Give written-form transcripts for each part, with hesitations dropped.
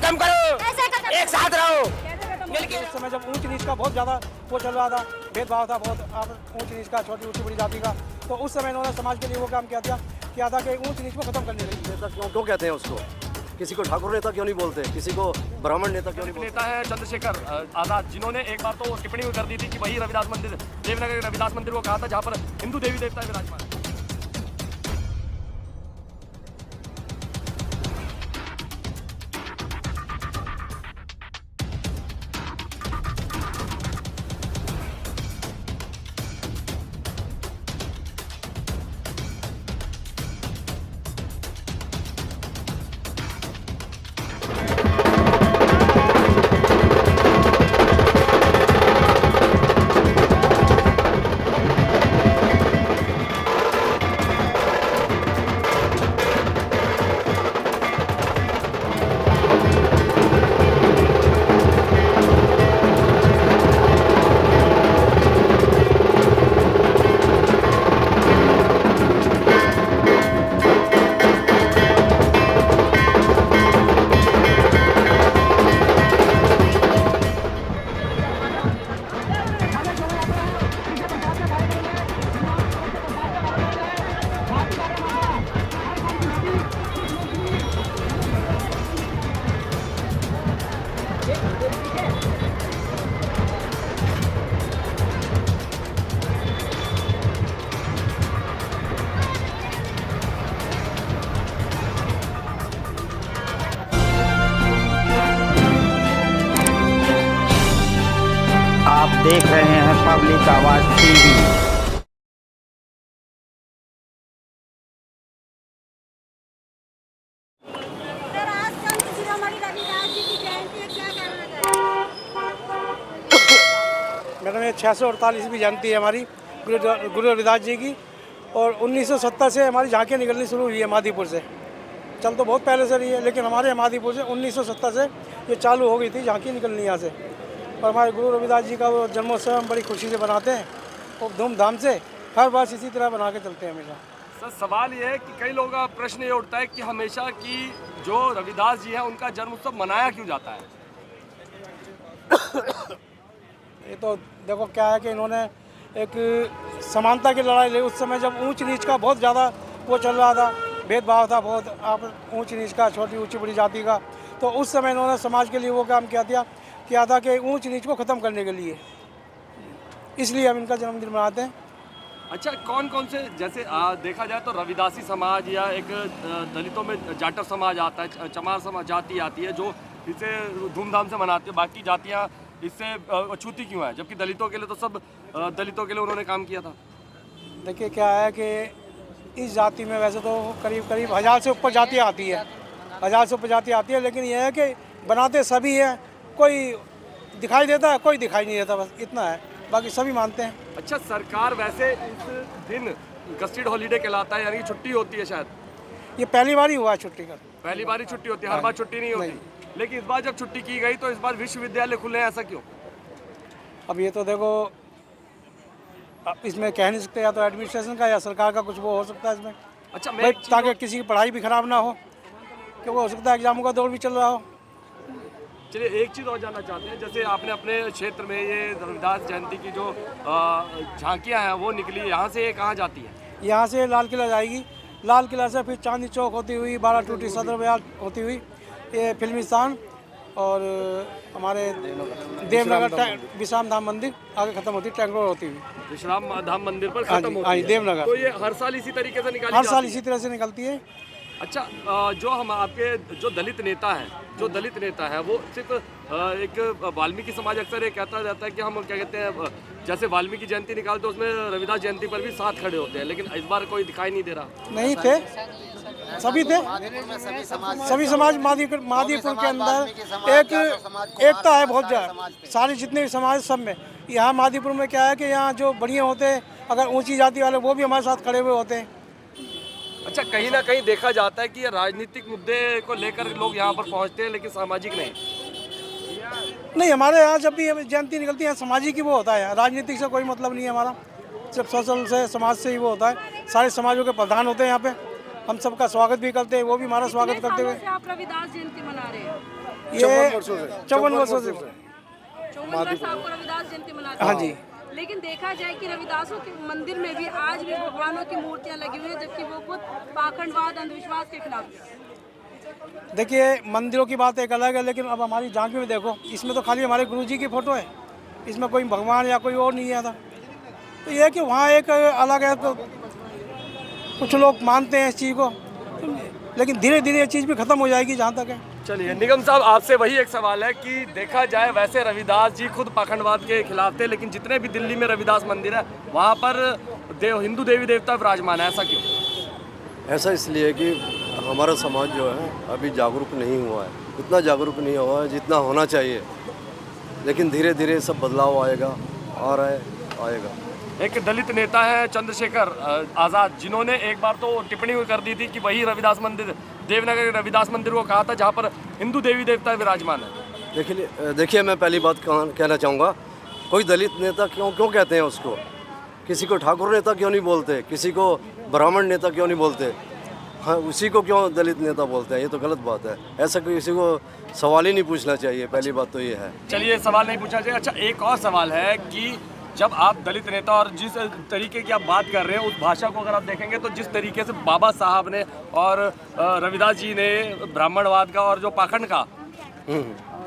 खत्म करो, एक साथ रहो। इस समय जब ऊंच नीच का बहुत ज़्यादा वो चल रहा था, भेदभाव था बहुत ऊंच नीच का, छोटी ऊंची बड़ी जाति का, तो उस समय इन्होंने समाज के लिए वो काम किया था कि ऊंच नीच को खत्म करने के लिए। नेता क्यों कहते हैं उसको? किसी को ठाकुर नेता क्यों नहीं बोलते? किसी को ब्राह्मण नेता क्यों नहीं बोलते? नेता है चंद्रशेखर आजाद, जिन्होंने एक बार तो टिप्पणी कर दी थी कि वही रविदास मंदिर, देवनगर के रविदास मंदिर को कहा था जहाँ पर हिंदू देवी देवता विराजमान। आप देख रहे हैं पब्लिक आवाज टीवी। सर, आज संत शिरोमणि रविदास जी की जयंती है, क्या कहना चाहेंगे? मैडम ये 648वीं जयंती है हमारी गुरु रविदास जी की, और 1970 से हमारी झांकियाँ निकलनी शुरू हुई है मादीपुर से। चल तो बहुत पहले से रही है, लेकिन हमारे मादीपुर से 1970 से ये चालू हो गई थी झांकी निकलनी यहाँ से। और हमारे गुरु रविदास जी का वो जन्मोत्सव हम बड़ी खुशी से बनाते हैं और धूमधाम से हर वर्ष इसी तरह बना के चलते हैं हमेशा। सर, सवाल ये है कि कई लोगों का प्रश्न ये उठता है कि हमेशा की जो रविदास जी है उनका जन्म उत्सव मनाया क्यों जाता है? ये तो देखो क्या है कि इन्होंने एक समानता की लड़ाई लड़ी। उस समय जब ऊंच नीच का बहुत ज़्यादा वो चल रहा था, भेदभाव था बहुत ऊंच नीच का, छोटी ऊंची बड़ी जाति का, तो उस समय इन्होंने समाज के लिए वो काम किया था कि ऊंच नीच को ख़त्म करने के लिए, इसलिए हम इनका जन्मदिन मनाते हैं। अच्छा, कौन कौन से, जैसे देखा जाए तो रविदासी समाज या एक दलितों में जाटव समाज आता है, चमार समाज जाति आती है जो इसे धूमधाम से मनाती है, बाकी जातियाँ इससे अछूती क्यों है, जबकि दलितों के लिए तो सब दलितों के लिए उन्होंने काम किया था? देखिए क्या है कि इस जाति में वैसे तो करीब 1000 से ऊपर जातियाँ आती है, 1000 से ऊपर जातियाँ आती है, लेकिन यह है कि बनाते सभी हैं, कोई दिखाई देता है, कोई दिखाई नहीं देता, बस इतना है, बाकी सभी मानते हैं। अच्छा, सरकार वैसे इस दिन गस्टेड हॉलीडे कहलाता है, यानी कि छुट्टी होती है शायद? ये पहली बार ही हुआ है छुट्टी का। पहली बार ही छुट्टी होती है, हर बार छुट्टी नहीं होती। लेकिन इस बार जब छुट्टी की गई तो इस बार विश्वविद्यालय खुले हैं, ऐसा क्यों? अब ये तो देखो, अब इसमें कह नहीं सकते, या तो एडमिनिस्ट्रेशन का या सरकार का कुछ वो हो सकता है इसमें। अच्छा, भाई ताकि किसी की पढ़ाई भी खराब ना हो, क्योंकि हो सकता है एग्जामों का दौर भी चल रहा हो। चलिए, एक चीज़ और जानना चाहते हैं, जैसे आपने अपने क्षेत्र में ये रविदास जयंती की जो झांकियाँ हैं वो निकली, यहाँ से ये कहाँ जाती है? यहाँ से लाल किला जाएगी, लाल किला से फिर चांदनी चौक होती हुई 12 टूटी सदर बाजार होती हुई ये फिल्मिस्तान और हमारे देवनगर विश्राम धाम मंदिर आगे खत्म होती है, टैंक रोड होती हुई विश्राम धाम मंदिर पर खत्म होती है देवनगर। तो ये हर साल इसी तरीके से निकाली हर साल जाती है? इसी तरह से निकलती है। अच्छा, जो हम आपके जो दलित नेता है वो सिर्फ एक वाल्मीकि समाज अक्सर ये कहता रहता है कि हम क्या कहते हैं, जैसे वाल्मीकि जयंती निकालते उसमें रविदास जयंती पर भी साथ खड़े होते हैं, लेकिन इस बार कोई दिखाई नहीं दे रहा। नहीं थे, सभी थे, सभी समाज मादीपुर के अंदर एक एकता है बहुत ज़्यादा, सारे जितने भी समाज सब में। यहाँ मादीपुर में क्या है कि यहाँ जो बढ़िया होते हैं, अगर ऊंची जाति वाले वो भी हमारे साथ खड़े हुए होते हैं। अच्छा, कहीं ना कहीं देखा जाता है कि ये राजनीतिक मुद्दे को लेकर लोग यहाँ पर पहुँचते हैं, लेकिन सामाजिक नहीं। हमारे यहाँ जब भी जयंती निकलती है सामाजिक ही वो होता है, राजनीतिक से कोई मतलब नहीं है हमारा, सिर्फ सोशल से समाज से ही वो होता है। सारे समाजों के प्रधान होते हैं यहाँ पे, हम सबका स्वागत भी करते हैं, वो भी हमारा स्वागत करते हुए। आप रविदास जयंती मना रहे हैं? ये 54 वर्षों से। 54 वर्ष आपको रविदास जयंती मनाते हाँ हैं। जी। लेकिन देखा जाए कि रविदासों के मंदिर में भी आज भी भगवानों की मूर्तियां लगी हुई है, जबकि वो खुद पाखंडवाद अंधविश्वास के खिलाफ है। देखिए मंदिरों की बात एक अलग है, लेकिन अब हमारी झांकी में देखो, इसमें तो खाली हमारे गुरुजी की फ़ोटो है, इसमें कोई भगवान या कोई और नहीं है था। तो ये है कि वहाँ एक अलग है, तो कुछ लोग मानते हैं इस चीज़ को, लेकिन धीरे धीरे ये चीज़ भी ख़त्म हो जाएगी जहाँ तक है। चलिए निगम साहब, आपसे वही एक सवाल है कि देखा जाए वैसे रविदास जी खुद पाखंडवाद के खिलाफ थे, लेकिन जितने भी दिल्ली में रविदास मंदिर है वहाँ पर हिंदू देवी देवता विराजमान है, ऐसा क्यों? ऐसा इसलिए कि हमारा समाज जो है अभी जागरूक नहीं हुआ है, इतना जागरूक नहीं हुआ है जितना होना चाहिए, लेकिन धीरे धीरे सब बदलाव आएगा, आ रहा है, आएगा। एक दलित नेता है चंद्रशेखर आज़ाद, जिन्होंने एक बार तो टिप्पणी कर दी थी कि वही रविदास मंदिर, देवनगर के रविदास मंदिर को कहा था जहाँ पर हिंदू देवी देवता विराजमान है। देखिए मैं पहली बात कहना चाहूँगा, कोई दलित नेता क्यों कहते हैं उसको? किसी को ठाकुर नेता क्यों नहीं बोलते? किसी को ब्राह्मण नेता क्यों नहीं बोलते? हाँ, उसी को क्यों दलित नेता बोलते हैं? ये तो गलत बात है। ऐसा किसी को सवाल ही नहीं पूछना चाहिए, पहली बात तो ये है। चलिए सवाल नहीं पूछा जाए। अच्छा, एक और सवाल है कि जब आप दलित नेता और जिस तरीके की आप बात कर रहे हैं, उस भाषा को अगर आप देखेंगे तो जिस तरीके से बाबा साहब ने और रविदास जी ने ब्राह्मणवाद का और जो पाखंड का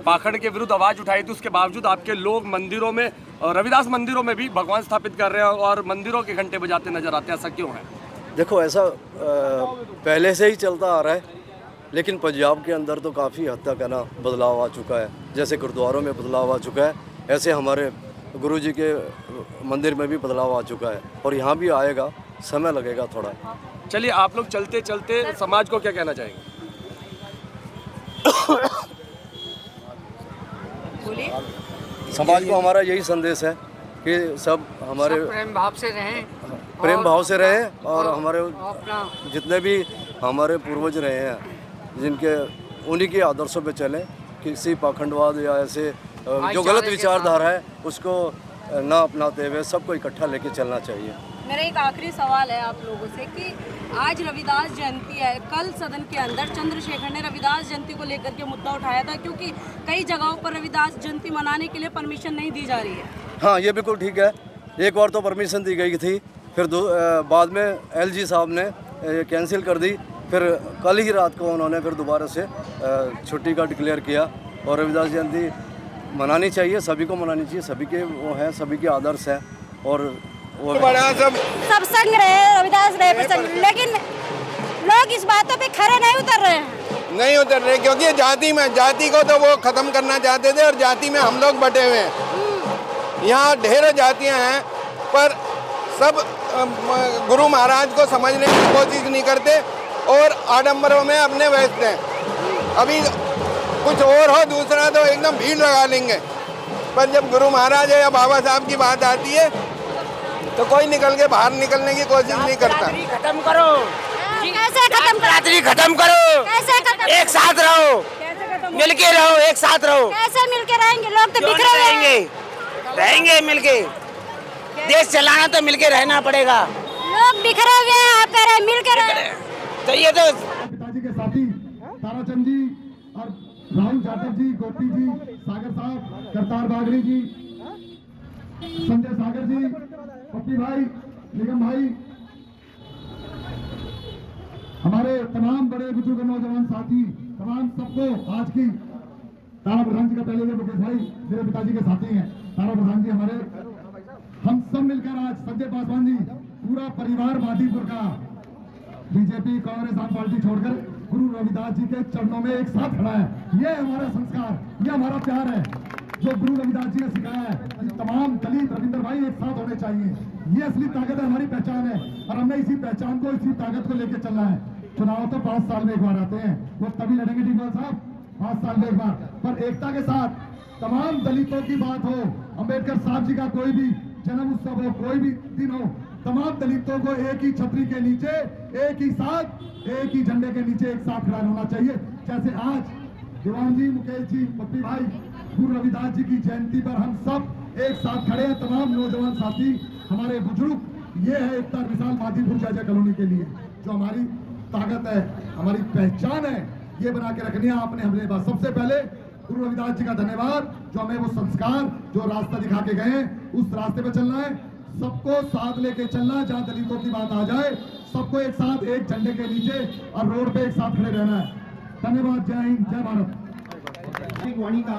पाखंड के विरुद्ध आवाज़ उठाई थी, उसके बावजूद आपके लोग मंदिरों में, रविदास मंदिरों में भी भगवान स्थापित कर रहे हैं और मंदिरों के घंटे बजाते नजर आते हैं। ऐसा क्यों है? देखो ऐसा पहले से ही चलता आ रहा है, लेकिन पंजाब के अंदर तो काफ़ी हद तक है ना बदलाव आ चुका है। जैसे गुरुद्वारों में बदलाव आ चुका है, ऐसे हमारे गुरुजी के मंदिर में भी बदलाव आ चुका है और यहाँ भी आएगा, समय लगेगा थोड़ा। चलिए, आप लोग चलते चलते समाज को क्या कहना चाहेंगे? समाज को हमारा यही संदेश है कि सब हमारे प्रेम भाव से रहें, और हमारे जितने भी हमारे पूर्वज रहे हैं, जिनके उन्हीं के आदर्शों पे चलें। किसी पाखंडवाद या ऐसे जो गलत विचारधारा है उसको ना अपनाते हुए सबको इकट्ठा लेके चलना चाहिए। मेरा एक आखिरी सवाल है आप लोगों से कि आज रविदास जयंती है, कल सदन के अंदर चंद्रशेखर ने रविदास जयंती को लेकर के मुद्दा उठाया था, क्योंकि कई जगहों पर रविदास जयंती मनाने के लिए परमिशन नहीं दी जा रही है। हाँ, ये बिल्कुल ठीक है। एक बार तो परमिशन दी गई थी, फिर बाद में एलजी साहब ने कैंसिल कर दी, फिर कल ही रात को उन्होंने फिर दोबारा से छुट्टी का डिक्लेयर किया। और रविदास जयंती मनानी चाहिए, सभी को मनानी चाहिए, सभी के वो हैं, सभी के आदर्श हैं और वो सब संग रहे, रविदास रहे प्रसंग, लेकिन लोग इस बातों पे खरे नहीं उतर रहे हैं। नहीं उतर रहे क्योंकि जाति को तो वो खत्म करना चाहते थे और जाति में हम लोग बटे हुए हैं। यहाँ ढेरों जातियाँ हैं पर सब गुरु महाराज को समझने की कोशिश नहीं करते और आडंबरों में अपने व्यस्त हैं। अभी कुछ और हो दूसरा तो एकदम भीड़ लगा लेंगे, पर जब गुरु महाराज या बाबा साहब की बात आती है तो कोई निकल के बाहर निकलने की कोशिश नहीं करता। खत्म करो, कैसे खत्म रात्रि खत्म करो, कैसे खत्म, एक साथ रहो, मिलके रहो, एक साथ रहो। कैसे मिलके रहेंगे? लोग तो क्यों बिखरे हुए हैं। रहेंगे मिलके, देश चलाना तो मिलके रहना पड़ेगा। लोग बिखरे हुए हैं, आप कह रहे हैं मिलके रहे। तो ये तो पिताजी के साथी ताराचंद जी और राहुल जाटव जी, गोपी जी, सागर साहब, करतार बागड़ी जी, संजय सागर जी, पप्पी भाई, निगम भाई, हमारे तमाम बड़े बुजुर्ग नौजवान साथी, तमाम सबको आज की तारा प्रधान जी का पहले ये मुकेश भाई मेरे पिताजी के साथी हैं, तारा प्रधान जी हमारे, हम सब मिलकर आज संजय पासवान जी, पूरा परिवार मादीपुर का बीजेपी कांग्रेस आम पार्टी छोड़कर गुरु रविदास जी के चरणों में एक साथ खड़ा है। ये हमारा संस्कार, ये हमारा प्यार है जो गुरु रविदास जी ने सिखाया है। तमाम दलित रविंद्र भाई एक साथ होने चाहिए, ये असली ताकत है, हमारी पहचान है और हमने इसी पहचान को, इसी ताकत को लेकर चलना है। चुनाव तो 5 साल में एक बार आते हैं, वो तभी लड़ेंगे टिकवाल साहब, 5 साल में एक बार, पर एकता के साथ तमाम दलितों की बात हो, अम्बेडकर साहब जी का कोई भी जन्म उत्सव हो, कोई भी दिन हो, तमाम दलितों को एक ही छतरी के नीचे, एक ही साथ, एक ही झंडे के नीचे एक साथ खड़ा होना चाहिए। जैसे आज दीवान जी, मुकेश जी, पप्पी भाई, गुरु रविदास जी की जयंती पर हम सब एक साथ खड़े हैं, तमाम नौजवान साथी, हमारे बुजुर्ग। ये है एकता विशाल मादीपुर जय कॉलोनी के लिए जो हमारी ताकत है, हमारी पहचान है, ये बना के रखनी है आपने। हमने बात सबसे पहले गुरु रविदास जी का धन्यवाद जो हमें वो संस्कार, जो रास्ता दिखा के गए, उस रास्ते पे चलना है, सबको साथ लेके चलना है। जहाँ दलितों की बात आ जाए, सबको एक साथ एक झंडे के नीचे और रोड पे एक साथ खड़े रहना है। धन्यवाद। जय हिंद, जय भारत। वाणी का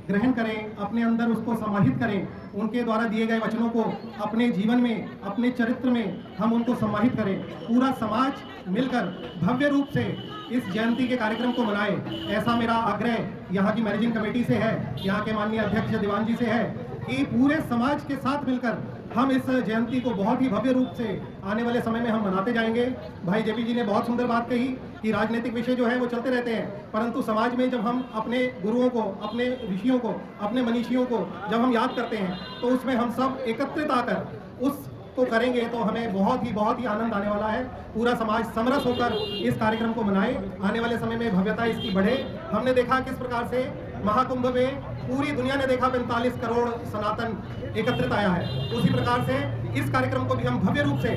ग्रहण करें, अपने अंदर उसको समाहित करें, उनके द्वारा दिए गए वचनों को अपने जीवन में, अपने चरित्र में हम उनको समाहित करें। पूरा समाज मिलकर भव्य रूप से इस जयंती के कार्यक्रम को मनाए, ऐसा मेरा आग्रह यहाँ की मैनेजिंग कमेटी से है, यहाँ के माननीय अध्यक्ष दीवान जी से है कि पूरे समाज के साथ मिलकर हम इस जयंती को बहुत ही भव्य रूप से आने वाले समय में हम मनाते जाएंगे। भाई जेपी जी ने बहुत सुंदर बात कही कि राजनीतिक विषय जो है वो चलते रहते हैं, परंतु समाज में जब हम अपने गुरुओं को, अपने ऋषियों को, अपने मनीषियों को जब हम याद करते हैं तो उसमें हम सब एकत्रित आकर उसको करेंगे तो हमें बहुत ही आनंद आने वाला है। पूरा समाज समरस होकर इस कार्यक्रम को मनाए, आने वाले समय में भव्यता इसकी बढ़े। हमने देखा किस प्रकार से महाकुंभ में पूरी दुनिया ने देखा 45 करोड़ सनातन एकत्रित आया है, उसी प्रकार से इस कार्यक्रम को भी हम भव्य रूप से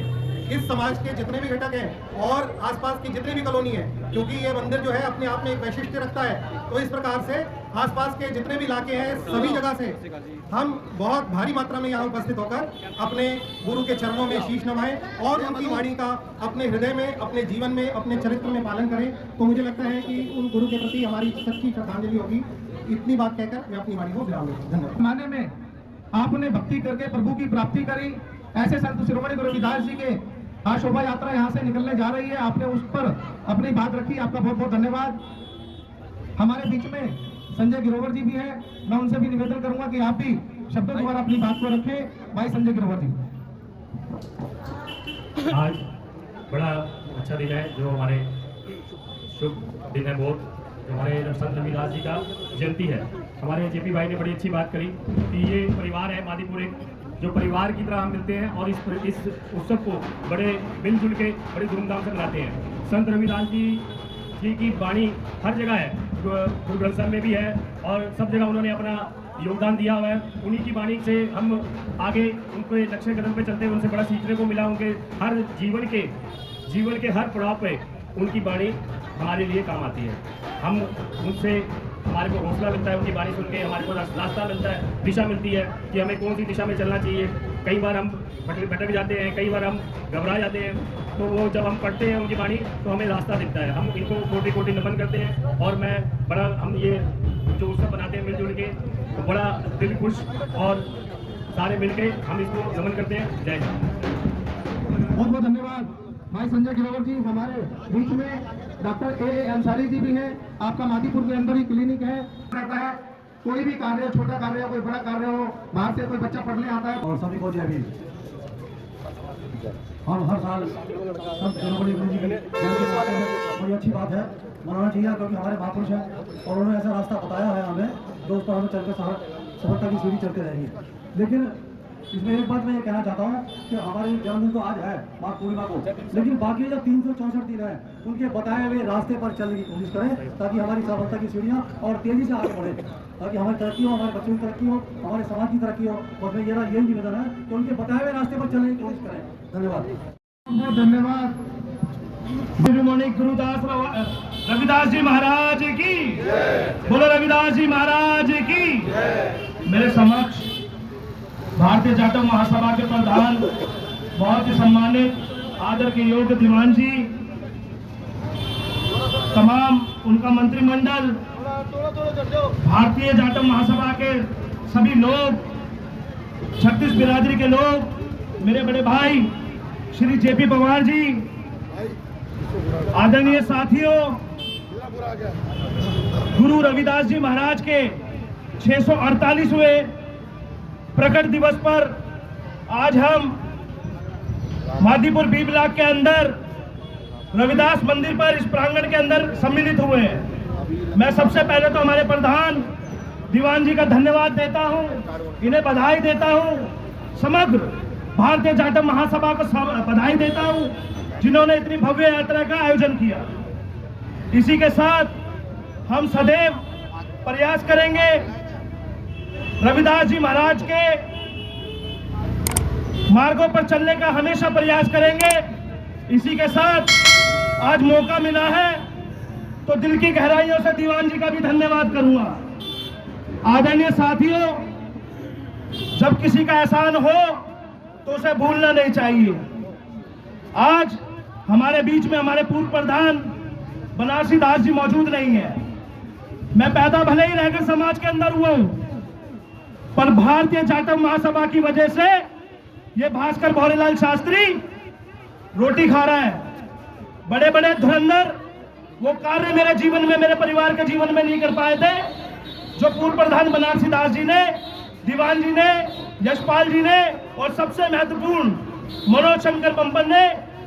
इस समाज के जितने भी घटक हैं और आसपास की जितनी भी कॉलोनी है, क्योंकि ये मंदिर जो है अपने आप में एक वैशिष्ट्य रखता है, तो इस प्रकार से आसपास के जितने भी इलाके हैं सभी जगह से हम बहुत भारी मात्रा में यहाँ उपस्थित होकर अपने गुरु के चरणों में शीश नवाएं और उनकी वाणी का अपने हृदय में, अपने जीवन में, अपने चरित्र में पालन करें। तो मुझे लगता है कि उन गुरु के प्रति हमारी सच्ची श्रद्धांजलि होगी। इतनी बात कहकर मैं अपनी वाणी को विराम देता हूं। धन्यवाद। माने में आपने भक्ति करके प्रभु की प्राप्ति करी, ऐसे संत शिरोमणि गुरु रविदास जी के आज शोभा यात्रा यहाँ से निकलने जा रही है, आपने उस पर अपनी बात रखी, आपका बहुत बहुत धन्यवाद। हमारे बीच में संजय गिरोवर जी भी हैं, मैं उनसे भी निवेदन करूंगा कि आप भी शब्दों द्वारा अपनी बात को रखें। भाई संजय गिरोवर जी। आज बड़ा अच्छा दिन है, जो हमारे शुभ दिन है बहुत, जो हमारे संत रविदास जी का जयंती है। हमारे जेपी भाई ने बड़ी अच्छी बात करी कि ये परिवार है मादीपुर, एक जो परिवार की तरह हम मिलते हैं और इस उत्सव को बड़े मिलजुल के बड़े धूमधाम से मनाते हैं। संत रविदास जी की वाणी हर जगह है, गुरु ग्रंथ साहिब में भी है और सब जगह उन्होंने अपना योगदान दिया हुआ है। उन्हीं की वाणी से हम आगे उनके लक्ष्य कदम पे चलते हैं, उनसे बड़ा सीखने को मिला। उनके हर जीवन के हर पड़ाव पे उनकी वाणी हमारे लिए काम आती है। हम उनसे हमारे को हौसला मिलता है, उनकी वाणी सुन के हमारे को रास्ता मिलता है, दिशा मिलती है कि हमें कौन सी दिशा में चलना चाहिए। कई बार हम भटक जाते हैं, कई बार हम घबरा जाते हैं, तो वो जब हम पढ़ते हैं उनकी वाणी तो हमें रास्ता दिखता है। हम इनको कोटि कोटि नमन करते हैं और हम ये जो उत्सव बनाते हैं मिलजुल के, तो बड़ा दिल खुश और सारे मिलके हम इसको नमन करते हैं। जय हिंद। बहुत बहुत धन्यवाद भाई संजय गिरोवर जी। हमारे बीच में डॉक्टर ए अंसारी जी भी हैं। आपका मादीपुर के अंदर ही क्लिनिक है, रहता है। कोई भी कार्य, छोटा कार्य हो, कोई बड़ा कार्य हो, बाहर से कोई बच्चा पढ़ने आता है। और सभी को जय भीम। हम हर साल सब जनवरी गुरु जी की जयंती मनाते हैं, बड़ी अच्छी बात है, मनाना चाहिए, क्योंकि हमारे महापुरुष हैं और उन्होंने ऐसा रास्ता बताया है हमें, दोस्तों हमें चलकर सफलता की सीढ़ी चलते रहेंगे। लेकिन इसमें एक बात मैं ये कहना चाहता हूँ कि हमारे जन्मदिन तो आज है माघ पूर्णिमा को, लेकिन बाकी जो 364 दिन है उनके बताए हुए रास्ते पर चलने की कोशिश करें, ताकि हमारी सफलता की सीढ़ियाँ और तेजी से आगे बढ़े, ताकि हमारी तरक्की हो, हमारे बच्चों की तरक्की हो, हमारे समाज की तरक्की हो। और मेरा यही निवेदन है कि उनके बताए हुए रास्ते पर चलने की कोशिश करें। धन्यवाद। बहुत धन्यवाद। शिरोमणि गुरुदास रविदास जी महाराज की, बोलो रविदास जी महाराज की। मेरे समक्ष भारतीय जाटव महासभा के प्रधान, बहुत ही सम्मानित आदर के योग्य दीवान जी, तमाम उनका मंत्रिमंडल, भारतीय जाटव महासभा के सभी लोग, 36 बिरादरी के लोग, मेरे बड़े भाई श्री जेपी पवार जी, आदरणीय साथियों, गुरु रविदास जी महाराज के 648वें प्रकट दिवस पर आज हम मादीपुर बी ब्लॉक के अंदर रविदास मंदिर पर इस प्रांगण के अंदर सम्मिलित हुए हैं। मैं सबसे पहले तो हमारे प्रधान दीवान जी का धन्यवाद देता हूं, इन्हें बधाई देता हूं, समग्र भारतीय जाटव महासभा को बधाई देता हूं जिन्होंने इतनी भव्य यात्रा का आयोजन किया। इसी के साथ हम सदैव प्रयास करेंगे, रविदास जी महाराज के मार्गों पर चलने का हमेशा प्रयास करेंगे। इसी के साथ आज मौका मिला है तो दिल की गहराइयों से दीवान जी का भी धन्यवाद करूंगा। आदरणीय साथियों, जब किसी का एहसान हो तो उसे भूलना नहीं चाहिए। आज हमारे बीच में हमारे पूर्व प्रधान बनारसी दास जी मौजूद नहीं है। मैं पैदा भले ही रैगर समाज के अंदर हुआ हूं, पर भारतीय जाटव महासभा की वजह से ये भास्कर भौरीलाल शास्त्री रोटी खा रहा है। बड़े बड़े धुरंधर वो कार्य मेरे जीवन में, मेरे परिवार के जीवन में नहीं कर पाए थे, जो पूर्व प्रधान बनारसी दास जी ने, दीवान जी ने, यशपाल जी ने और सबसे महत्वपूर्ण मनोज शंकर पंपन ने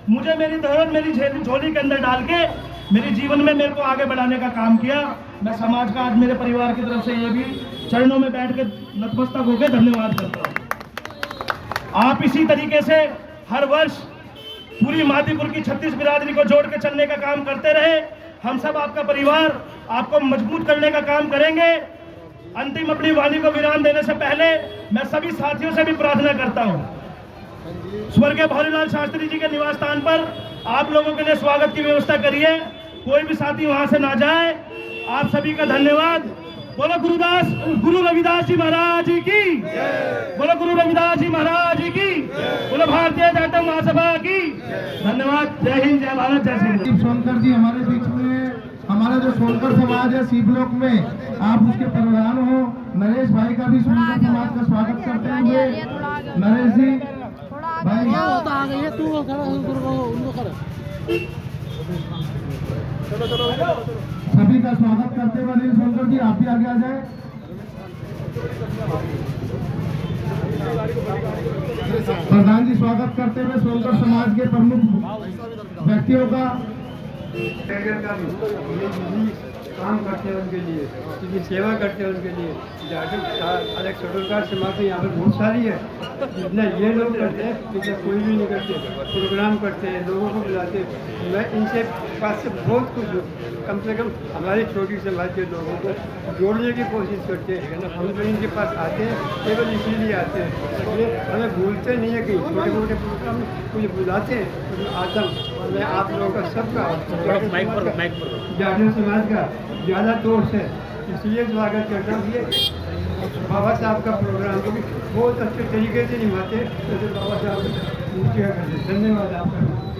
मुझे मेरी धरोहर मेरी झोली के अंदर डाल के मेरे जीवन में मेरे को आगे बढ़ाने का काम किया। मैं समाज का आज मेरे परिवार की तरफ से ये भी चरणों में बैठ के नतमस्तक होकर धन्यवाद करता हूँ। आप इसी तरीके से हर वर्ष पूरी मादीपुर की 36 बिरादरी को जोड़ के चलने का काम करते रहे। हम सब आपका परिवार आपको मजबूत करने का काम करेंगे। अंतिम अपनी वाणी को विराम देने से पहले मैं सभी साथियों से भी प्रार्थना करता हूं, स्वर्गीय भौरीलाल शास्त्री जी के निवास स्थान पर आप लोगों के लिए स्वागत की व्यवस्था करिए, कोई भी साथी वहां से ना जाए। आप सभी का धन्यवाद। बोलो गुरु रविदास जी महाराज की, बोलो गुरु रविदास जी महाराज की, बोलो भारतीय जाटव महासभा की। धन्यवाद। जय हिंद, जय भारत, जय श्री राम। सोनकर जी हमारे बीच में, हमारा जो सोनकर समाज है सी ब्लॉक में, आप उसके प्रधान हो। नरेश भाई का भी सोनकर समाज का स्वागत करते हुए, नरेश जी भाई आ गई है, तू सभी का स्वागत करते हुए अनिल सोनकर जी आप भी आगे आ जाए। प्रधान जी स्वागत करते हुए सोनकर समाज के प्रमुख व्यक्तियों का काम करते हैं, उनके लिए उनकी सेवा करते हैं, उनके लिए अलग शेड्यूल समाज यहाँ पर बहुत सारी है। जितना ये लोग करते हैं इतना कोई भी नहीं करते। प्रोग्राम करते हैं, लोगों को बुलाते हैं। मैं इनसे पास से बहुत कुछ कम से कम हमारे छोटी समाज के लोगों को जोड़ने की कोशिश करते हैं। हम तो इनके पास आते हैं केवल इसीलिए आते हैं, इसलिए हमें भूलते नहीं है कि छोटे मोटे प्रोग्राम मुझे बुलाते हैं तो आता हूँ। मैं आप लोगों का सबका जाटव समाज का ज़्यादा तौर से इसलिए स्वागत करता हूँ। ये बाबा साहब का प्रोग्राम को भी बहुत अच्छे तरीके से निभाते हैं। बाबा साहब धन्यवाद आपका।